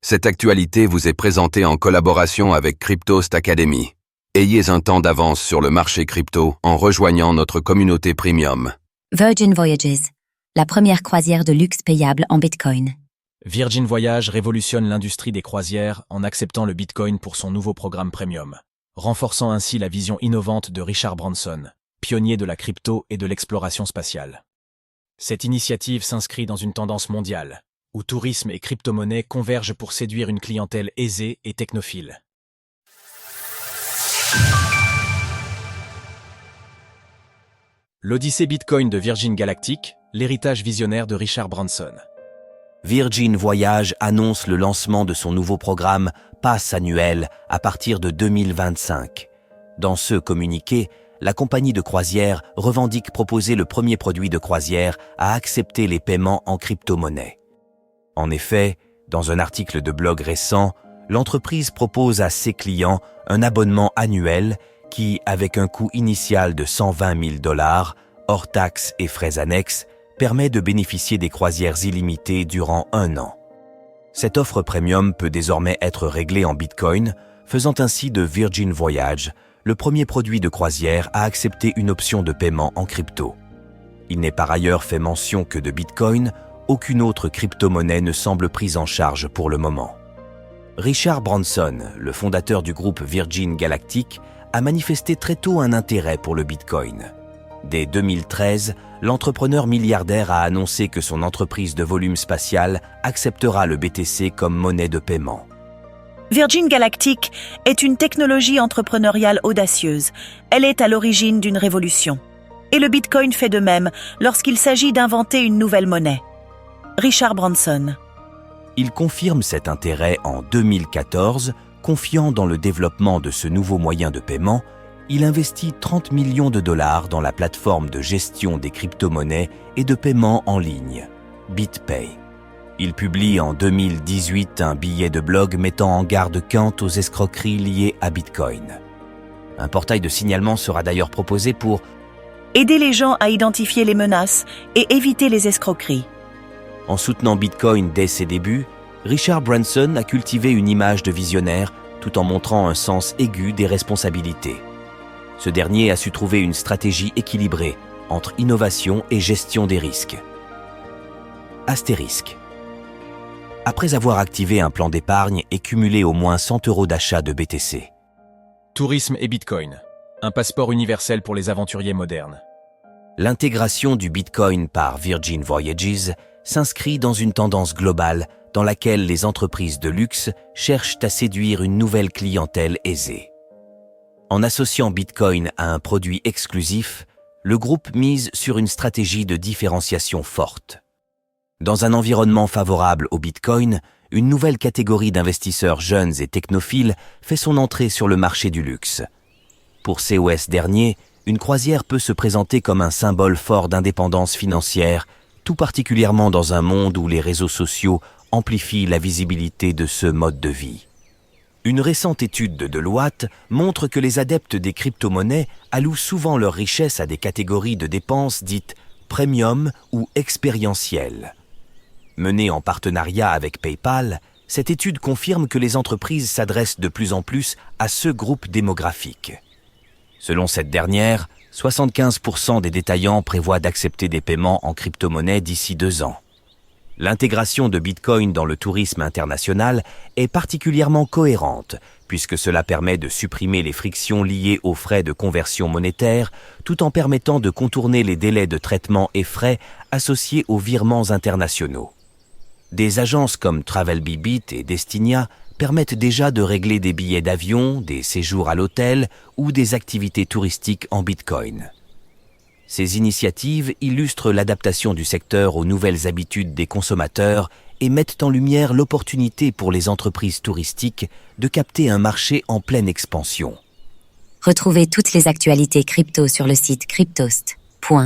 Cette actualité vous est présentée en collaboration avec Cryptost Academy. Ayez un temps d'avance sur le marché crypto en rejoignant notre communauté premium. Virgin Voyages, la première croisière de luxe payable en Bitcoin. Virgin Voyages révolutionne l'industrie des croisières en acceptant le Bitcoin pour son nouveau programme premium, renforçant ainsi la vision innovante de Richard Branson, pionnier de la crypto et de l'exploration spatiale. Cette initiative s'inscrit dans une tendance mondiale, où tourisme et crypto-monnaie convergent pour séduire une clientèle aisée et technophile. L'Odyssée Bitcoin de Virgin Galactic, l'héritage visionnaire de Richard Branson. Virgin Voyages annonce le lancement de son nouveau programme Pass annuel à partir de 2025. Dans ce communiqué, la compagnie de croisière revendique proposer le premier produit de croisière à accepter les paiements en crypto-monnaie. En effet, dans un article de blog récent, l'entreprise propose à ses clients un abonnement annuel qui, avec un coût initial de 120 000 $, hors taxes et frais annexes, permet de bénéficier des croisières illimitées durant 1 an. Cette offre premium peut désormais être réglée en Bitcoin, faisant ainsi de Virgin Voyages le premier produit de croisière à accepter une option de paiement en crypto. Il n'est par ailleurs fait mention que de Bitcoin, aucune autre crypto-monnaie ne semble prise en charge pour le moment. Richard Branson, le fondateur du groupe Virgin Galactic, a manifesté très tôt un intérêt pour le Bitcoin. Dès 2013, l'entrepreneur milliardaire a annoncé que son entreprise de volume spatial acceptera le BTC comme monnaie de paiement. Virgin Galactic est une technologie entrepreneuriale audacieuse. Elle est à l'origine d'une révolution. Et le Bitcoin fait de même lorsqu'il s'agit d'inventer une nouvelle monnaie. Richard Branson. Il confirme cet intérêt en 2014, confiant dans le développement de ce nouveau moyen de paiement. Il investit 30 millions de dollars dans la plateforme de gestion des crypto-monnaies et de paiement en ligne, BitPay. Il publie en 2018 un billet de blog mettant en garde quant aux escroqueries liées à Bitcoin. Un portail de signalement sera d'ailleurs proposé pour aider les gens à identifier les menaces et éviter les escroqueries. En soutenant Bitcoin dès ses débuts, Richard Branson a cultivé une image de visionnaire tout en montrant un sens aigu des responsabilités. Ce dernier a su trouver une stratégie équilibrée entre innovation et gestion des risques. Astérisque. Après avoir activé un plan d'épargne et cumulé au moins 100 € d'achat de BTC. Tourisme et Bitcoin, un passeport universel pour les aventuriers modernes. L'intégration du Bitcoin par Virgin Voyages s'inscrit dans une tendance globale dans laquelle les entreprises de luxe cherchent à séduire une nouvelle clientèle aisée. En associant Bitcoin à un produit exclusif, le groupe mise sur une stratégie de différenciation forte. Dans un environnement favorable au Bitcoin, une nouvelle catégorie d'investisseurs jeunes et technophiles fait son entrée sur le marché du luxe. Pour COS dernier, une croisière peut se présenter comme un symbole fort d'indépendance financière, tout particulièrement dans un monde où les réseaux sociaux amplifient la visibilité de ce mode de vie. Une récente étude de Deloitte montre que les adeptes des crypto-monnaies allouent souvent leur richesse à des catégories de dépenses dites premium ou expérientielles. Menée en partenariat avec PayPal, cette étude confirme que les entreprises s'adressent de plus en plus à ce groupe démographique. Selon cette dernière, 75% des détaillants prévoient d'accepter des paiements en crypto-monnaie d'ici 2 ans. L'intégration de Bitcoin dans le tourisme international est particulièrement cohérente, puisque cela permet de supprimer les frictions liées aux frais de conversion monétaire, tout en permettant de contourner les délais de traitement et frais associés aux virements internationaux. Des agences comme Travelbee et Destinia permettent déjà de régler des billets d'avion, des séjours à l'hôtel ou des activités touristiques en Bitcoin. Ces initiatives illustrent l'adaptation du secteur aux nouvelles habitudes des consommateurs et mettent en lumière l'opportunité pour les entreprises touristiques de capter un marché en pleine expansion. Retrouvez toutes les actualités crypto sur le site cryptost.fr.